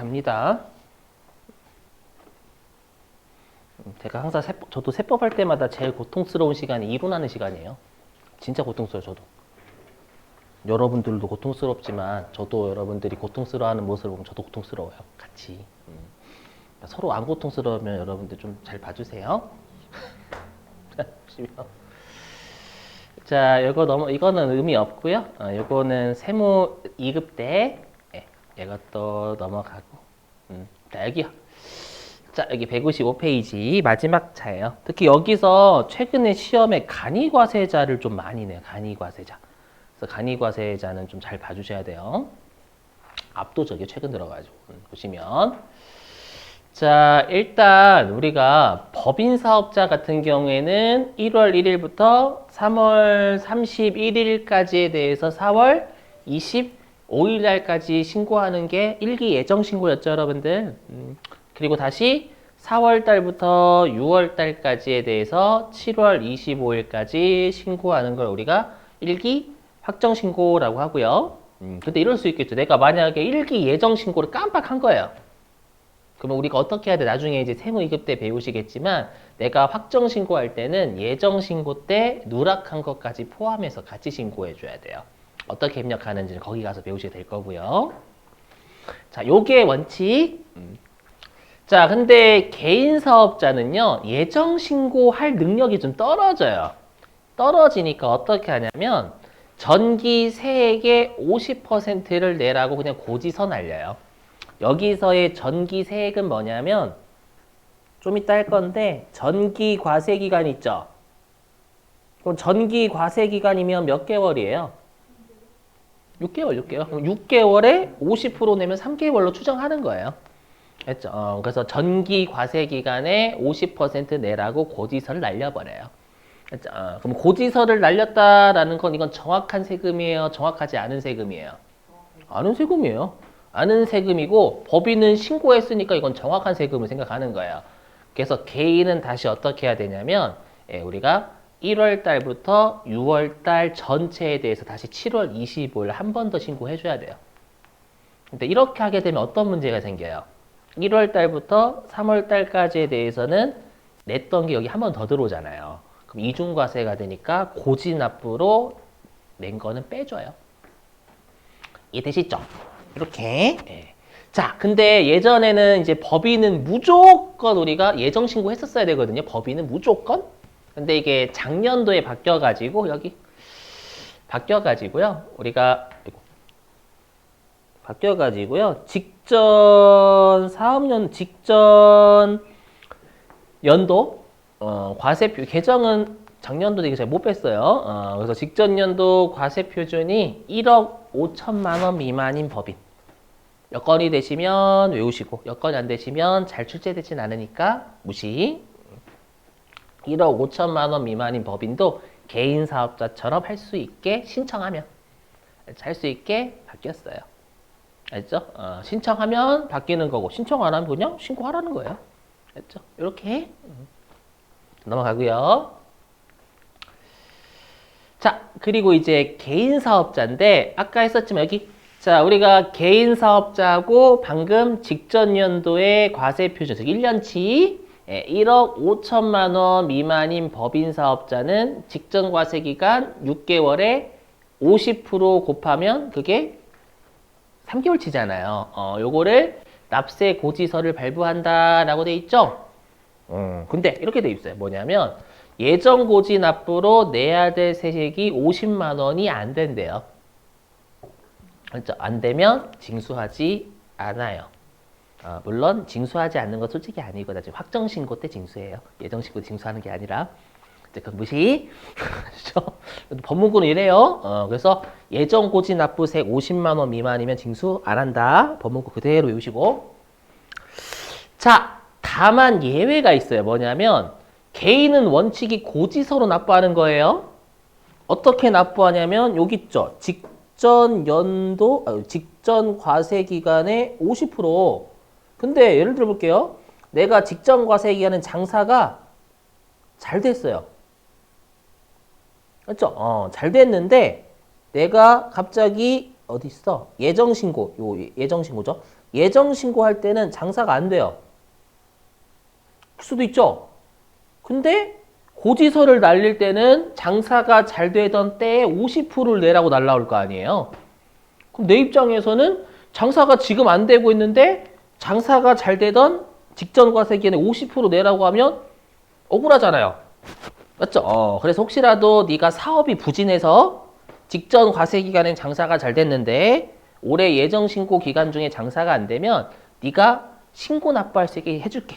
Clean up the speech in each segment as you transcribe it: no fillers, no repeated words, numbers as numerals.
갑니다. 제가 항상 저도 세법 할 때마다 제일 고통스러운 시간이 이론하는 시간이에요. 진짜 고통스러워요, 저도. 여러분들도 고통스럽지만 저도 여러분들이 고통스러워하는 모습을 보면 저도 고통스러워요. 같이. 서로 안 고통스러우면 여러분들 좀 잘 봐주세요. 자, 이거는 의미 없고요. 이거는 세무 2급 때 이것도 넘어가고. 자, 여기 155페이지 마지막 차예요. 특히 여기서 최근에 시험에 간이과세자를 좀 많이 내요. 간이과세자. 그래서 간이과세자는 좀 잘 봐주셔야 돼요. 압도적이요. 최근 들어가지고 보시면. 자, 일단 우리가 법인사업자 같은 경우에는 1월 1일부터 3월 31일까지에 대해서 4월 25일 날까지 신고하는 게 일기 예정 신고였죠, 여러분들. 그리고 다시 4월 달부터 6월 달까지에 대해서 7월 25일까지 신고하는 걸 우리가 일기 확정 신고라고 하고요. 근데 이럴 수 있겠죠. 내가 만약에 일기 예정 신고를 깜빡한 거예요. 그러면 우리가 어떻게 해야 돼? 나중에 이제 세무 2급 때 배우시겠지만 내가 확정 신고할 때는 예정 신고 때 누락한 것까지 포함해서 같이 신고해 줘야 돼요. 어떻게 입력하는지는 거기 가서 배우시게 될 거고요. 자, 요게 원칙. 자, 근데 개인 사업자는요, 예정 신고할 능력이 좀 떨어져요. 떨어지니까 어떻게 하냐면 전기 세액의 50%를 내라고 그냥 고지서 날려요. 여기서의 전기 세액은 뭐냐면 좀 이따 할 건데 전기 과세 기간 있죠? 그럼 전기 과세 기간이면 몇 개월이에요? 6개월. 그럼 6개월에 50% 내면 3개월로 추정하는 거예요. 됐죠? 그래서 전기 과세 기간에 50% 내라고 고지서를 날려버려요. 됐죠? 그럼 고지서를 날렸다라는 건 이건 정확한 세금이에요? 정확하지 않은 세금이에요? 아는 세금이에요. 아는 세금이고 법인은 신고했으니까 이건 정확한 세금을 생각하는 거예요. 그래서 개인은 다시 어떻게 해야 되냐면 우리가 1월 달부터 6월 달 전체에 대해서 다시 7월 25일 한 번 더 신고해 줘야 돼요. 근데 이렇게 하게 되면 어떤 문제가 생겨요? 1월 달부터 3월 달까지에 대해서는 냈던 게 여기 한 번 더 들어오잖아요. 그럼 이중과세가 되니까 고지납부로 낸 거는 빼줘요. 이해되시죠? 이렇게. 자, 근데 예전에는 이제 법인은 무조건 우리가 예정 신고했었어야 되거든요. 법인은 무조건. 근데 이게 작년도에 바뀌어가지고 여기 바뀌어가지고요. 직전 사업년 직전 연도 과세표 개정은 작년도 되게 잘 못 뺐어요. 그래서 직전 연도 과세 표준이 1억 5천만 원 미만인 법인. 여건이 되시면 외우시고 여건이 안 되시면 잘 출제되진 않으니까 무시. 1억 5천만 원 미만인 법인도 개인 사업자처럼 할 수 있게 신청하면 할 수 있게 바뀌었어요. 알죠? 신청하면 바뀌는 거고 신청 안 하면 그냥 신고하라는 거예요. 알죠? 이렇게 넘어가고요. 자, 그리고 이제 개인 사업자인데 아까 했었지만 여기 자, 우리가 개인 사업자하고 방금 직전 연도의 과세 표준, 즉 1년치 1억 5천만 원 미만인 법인 사업자는 직전 과세 기간 6개월에 50% 곱하면 그게 3개월치잖아요. 요거를 납세 고지서를 발부한다라고 돼 있죠? 근데 이렇게 돼 있어요. 뭐냐면 예정 고지 납부로 내야 될 세액이 50만 원이 안 된대요. 그렇죠? 안 되면 징수하지 않아요. 물론 징수하지 않는 건 솔직히 아니고 나 지금 확정 신고 때 징수해요. 예정 신고 징수하는 게 아니라. 그 무시. 그렇죠? 법무부는 이래요. 그래서 예정 고지 납부세액 50만 원 미만이면 징수 안 한다. 법무부 그대로 외우시고. 자, 다만 예외가 있어요. 뭐냐면 개인은 원칙이 고지서로 납부하는 거예요. 어떻게 납부하냐면 여기 있죠. 직전 과세 기간에 50%. 근데 예를 들어 볼게요. 내가 직전 과세 기간은 장사가 잘 됐어요. 그렇죠? 잘 됐는데 내가 갑자기 어디 있어? 예정 신고죠. 예정 신고할 때는 장사가 안 돼요. 할 수도 있죠. 근데 고지서를 날릴 때는 장사가 잘 되던 때에 50%를 내라고 날라올 거 아니에요. 그럼 내 입장에서는 장사가 지금 안 되고 있는데 장사가 잘 되던 직전 과세기간에 50% 내라고 하면 억울하잖아요. 맞죠? 그래서 혹시라도 네가 사업이 부진해서 직전 과세기간엔 장사가 잘 됐는데 올해 예정 신고 기간 중에 장사가 안 되면 네가 신고 납부할 수 있게 해줄게.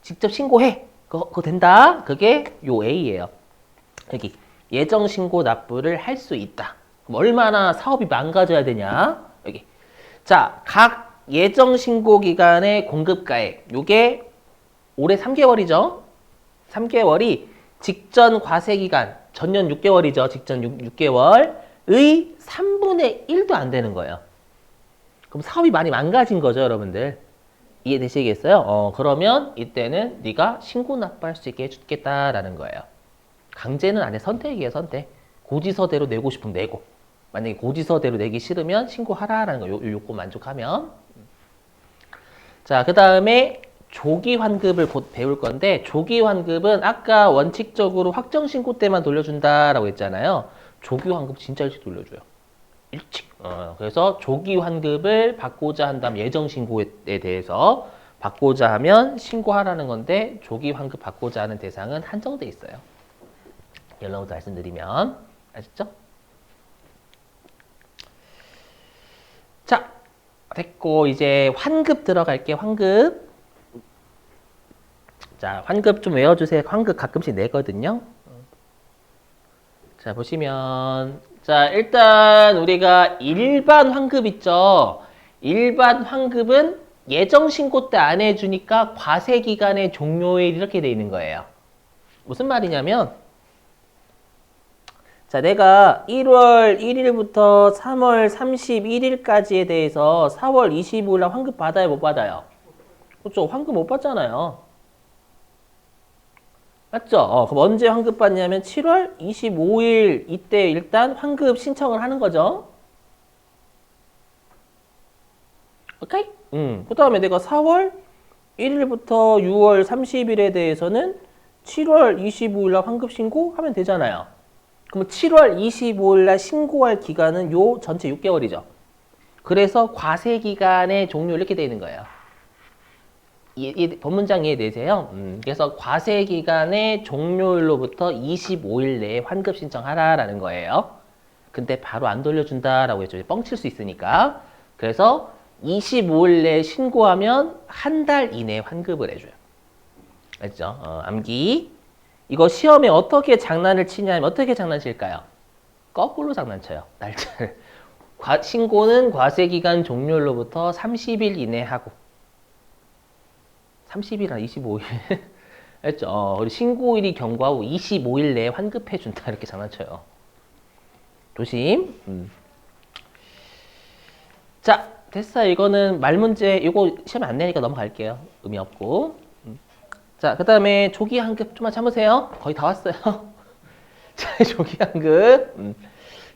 직접 신고해. 그거 된다. 그게 요 A예요. 여기 예정 신고 납부를 할 수 있다. 그럼 얼마나 사업이 망가져야 되냐? 여기. 자, 각 예정 신고 기간의 공급가액. 요게 올해 3개월이죠. 3개월이 직전 과세 기간, 전년 6개월이죠. 직전 6개월의 3분의 1도 안 되는 거예요. 그럼 사업이 많이 망가진 거죠, 여러분들. 이해되시겠어요? 그러면 이때는 네가 신고 납부할 수 있게 해주겠다라는 거예요. 강제는 안 해. 선택이에요, 선택. 고지서대로 내고 싶으면 내고. 만약에 고지서대로 내기 싫으면 신고하라라는 거. 요거 만족하면. 자, 그 다음에 조기 환급을 곧 배울 건데 조기 환급은 아까 원칙적으로 확정 신고 때만 돌려준다라고 했잖아요. 조기 환급 진짜 일찍 돌려줘요. 일찍. 그래서 조기 환급을 받고자 한다면 예정 신고에 대해서 받고자 하면 신고하라는 건데 조기 환급 받고자 하는 대상은 한정돼 있어요. 여러분들 말씀드리면 아시죠? 자, 됐고 이제 환급 들어갈게요. 환급. 자, 환급 좀 외워주세요. 환급 가끔씩 내거든요. 자, 보시면 자, 일단 우리가 일반 환급 있죠. 일반 환급은 예정 신고 때 안 해주니까 과세 기간의 종료일 이렇게 돼 있는 거예요. 무슨 말이냐면 자, 내가 1월 1일부터 3월 31일까지에 대해서 4월 25일 날 환급 받아요, 못 받아요? 그렇죠. 환급 못 받잖아요. 맞죠? 그럼 언제 환급 받냐면 7월 25일 이때 일단 환급 신청을 하는 거죠. 오케이? 그 다음에 내가 4월 1일부터 6월 30일에 대해서는 7월 25일 날 환급 신고하면 되잖아요. 그럼 7월 25일 날 신고할 기간은 요 전체 6개월이죠. 그래서 과세 기간의 종료 이렇게 되어 있는 거예요. 이 본문장 이해되세요? 그래서 과세 기간의 종료일로부터 25일 내에 환급 신청하라라는 거예요. 근데 바로 안 돌려준다라고 했죠. 뻥칠 수 있으니까. 그래서 25일 내에 신고하면 한 달 이내에 환급을 해줘요. 알죠? 암기. 이거 시험에 어떻게 장난을 치냐면 어떻게 장난칠까요? 거꾸로 장난쳐요. 날짜를. 신고는 과세 기간 종료일로부터 30일 이내에 하고 30일이나 25일 했죠. 그리고 신고일이 경과후 25일 내에 환급해준다 이렇게 장난쳐요. 조심. 자, 됐어요. 이거는 말문제 이거 시험에 안 내니까 넘어갈게요. 의미 없고. 자, 그 다음에 조기 환급 좀만 참으세요. 거의 다 왔어요. 자, 조기 환급.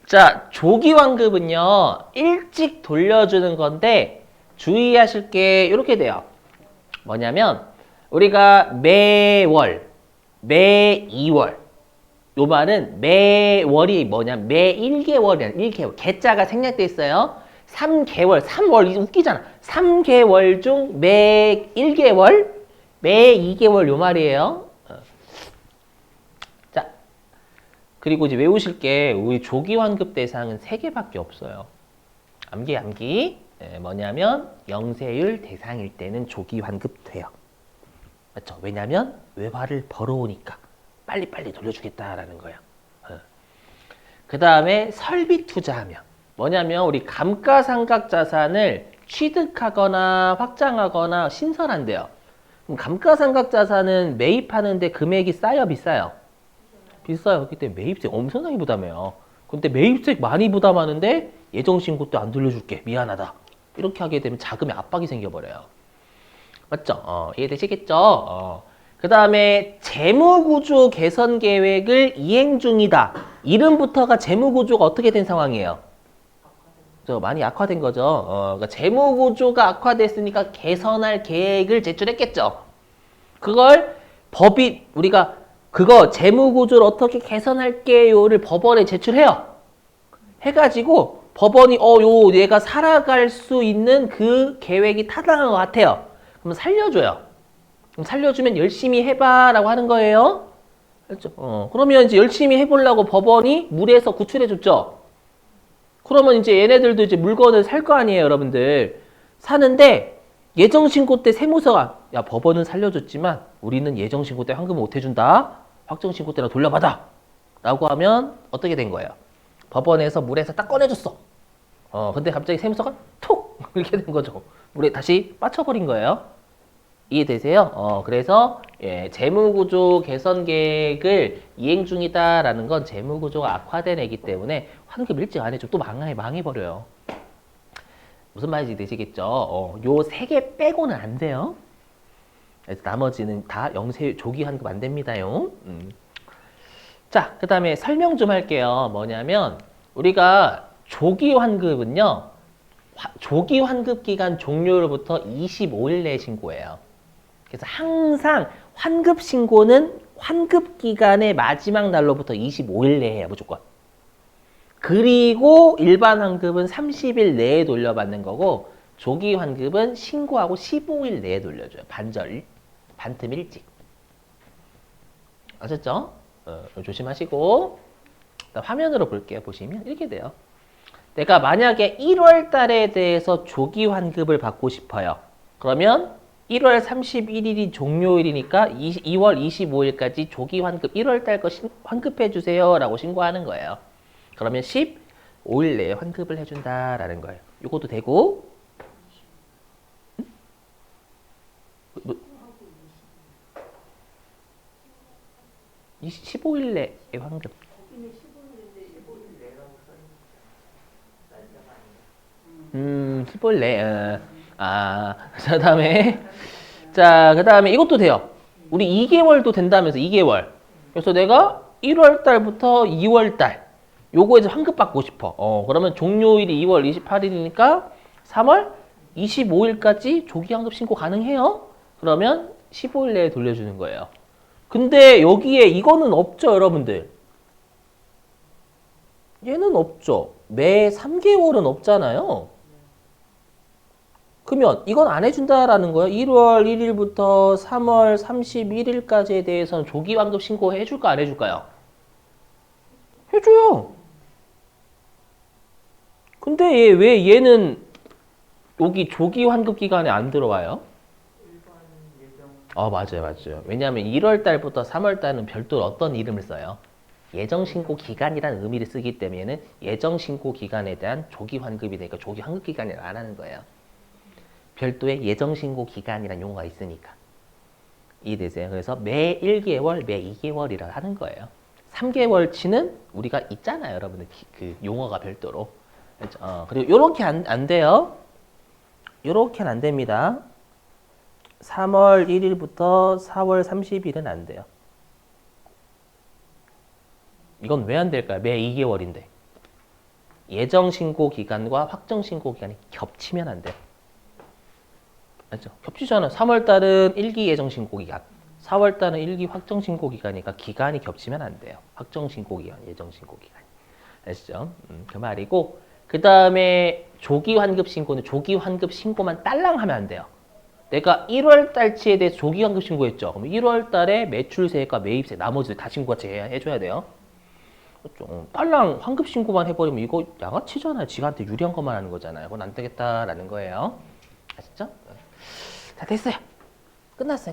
자, 조기 환급은요 일찍 돌려주는 건데 주의하실 게 이렇게 돼요. 뭐냐면 우리가 매월, 매 2월 요 말은 매월이 뭐냐면 매 1개월이야. 1개월. 개자가 생략돼 있어요. 3개월, 3월 웃기잖아. 3개월 중 매 1개월, 매 2개월 요 말이에요. 자, 그리고 이제 외우실 게 우리 조기 환급 대상은 3개밖에 없어요. 암기. 뭐냐면 영세율 대상일 때는 조기 환급돼요. 맞죠? 왜냐면 외화를 벌어오니까 빨리빨리 돌려주겠다라는 거예요. 그 다음에 설비 투자하면 뭐냐면 우리 감가상각 자산을 취득하거나 확장하거나 신설한대요. 그럼 감가상각 자산은 매입하는데 금액이 싸요, 비싸요? 비싸요. 그렇기 때문에 매입세 엄청나게 부담해요. 근데 매입세 많이 부담하는데 예정신고 때 안 돌려줄게. 미안하다. 이렇게 하게 되면 자금에 압박이 생겨버려요. 맞죠? 이해되시겠죠? 그 다음에 재무구조 개선 계획을 이행 중이다. 이름부터가 재무구조가 어떻게 된 상황이에요? 저 많이 악화된 거죠. 그러니까 재무 구조가 악화됐으니까 개선할 계획을 제출했겠죠. 그걸 법이 우리가 그거 재무 구조를 어떻게 개선할게요를 법원에 제출해요. 해가지고 법원이 요 얘가 살아갈 수 있는 그 계획이 타당한 것 같아요. 그럼 살려줘요. 그럼 살려주면 열심히 해봐라고 하는 거예요. 그렇죠? 그러면 이제 열심히 해보려고 법원이 물에서 구출해줬죠. 그러면 이제 얘네들도 이제 물건을 살 거 아니에요, 여러분들. 사는데 예정신고 때 세무서가 야 법원은 살려줬지만 우리는 예정신고 때 환금 못 해준다. 확정신고 때나 돌려받아. 라고 하면 어떻게 된 거예요? 법원에서 물에서 딱 꺼내줬어. 근데 갑자기 세무서가 톡! 이렇게 된 거죠. 물에 다시 빠쳐버린 거예요. 이해되세요? 그래서 예, 재무구조 개선 계획을 이행 중이다라는 건 재무구조가 악화된 애기 때문에 환급 일찍 안 해줘 또 망해버려요. 무슨 말인지 되시겠죠? 요 세 개 빼고는 안 돼요. 그래서 나머지는 다 영세 조기 환급 안 됩니다요. 자, 그 다음에 설명 좀 할게요. 뭐냐면 우리가 조기 환급은요. 조기 환급 기간 종료로부터 25일 내에 신고해요. 그래서 항상 환급 신고는 환급 기간의 마지막 날로부터 25일 내에 해요. 무조건. 그리고 일반 환급은 30일 내에 돌려받는 거고 조기 환급은 신고하고 15일 내에 돌려줘요. 반틈 일찍. 아셨죠? 조심하시고 화면으로 볼게요. 보시면 이렇게 돼요. 내가 만약에 1월 달에 대해서 조기 환급을 받고 싶어요. 그러면 1월 31일이 종료일이니까 2월 25일까지 조기 환급 1월 달 거 환급해 주세요 라고 신고하는 거예요. 그러면 15일 내에 환급을 해준다라는 거예요. 이것도 되고 15일 내에 환급. 15일 내에. 그 다음에 이것도 돼요. 우리 2개월도 된다면서 2개월. 그래서 내가 1월 달부터 2월 달 요거에서 환급 받고 싶어. 그러면 종료일이 2월 28일이니까 3월 25일까지 조기 환급 신고 가능해요. 그러면 15일 내에 돌려주는 거예요. 근데 여기에 이거는 없죠, 여러분들. 얘는 없죠. 매 3개월은 없잖아요. 그러면 이건 안 해준다라는 거예요. 1월 1일부터 3월 31일까지에 대해서는 조기 환급 신고 해줄까 안 해줄까요? 해줘요. 근데 왜 얘는 여기 조기 환급 기간에 안 들어와요? 맞아요. 왜냐하면 1월 달부터 3월 달은 별도로 어떤 이름을 써요? 예정신고 기간이라는 의미를 쓰기 때문에 얘는 예정신고 기간에 대한 조기 환급이 되니까 조기 환급 기간이라고 안 하는 거예요. 별도의 예정신고 기간이라는 용어가 있으니까. 이해되세요? 그래서 매 1개월, 매 2개월이라 하는 거예요. 3개월치는 우리가 있잖아요, 여러분들. 그 용어가 별도로. 그렇죠? 그리고 요렇게 안 돼요. 요렇게는 안 됩니다. 3월 1일부터 4월 30일은 안 돼요. 이건 왜 안 될까요? 매 2개월인데. 예정신고 기간과 확정신고 기간이 겹치면 안 돼요. 맞죠? 겹치잖아요. 3월 달은 1기 예정신고 기간, 4월 달은 1기 확정신고 기간이니까 기간이 겹치면 안 돼요. 확정신고 기간, 예정신고 기간. 아시죠? 그 말이고 그 다음에 조기 환급 신고는 조기 환급 신고만 딸랑 하면 안 돼요. 내가 1월 달치에 대해서 조기 환급 신고했죠. 그럼 1월 달에 매출세액과 매입세 나머지를 다 신고같이 해줘야 돼요. 그렇죠? 딸랑 환급 신고만 해버리면 이거 양아치잖아요. 지한테 유리한 것만 하는 거잖아요. 그건 안 되겠다라는 거예요. 아시죠? 자, 됐어요. 끝났어.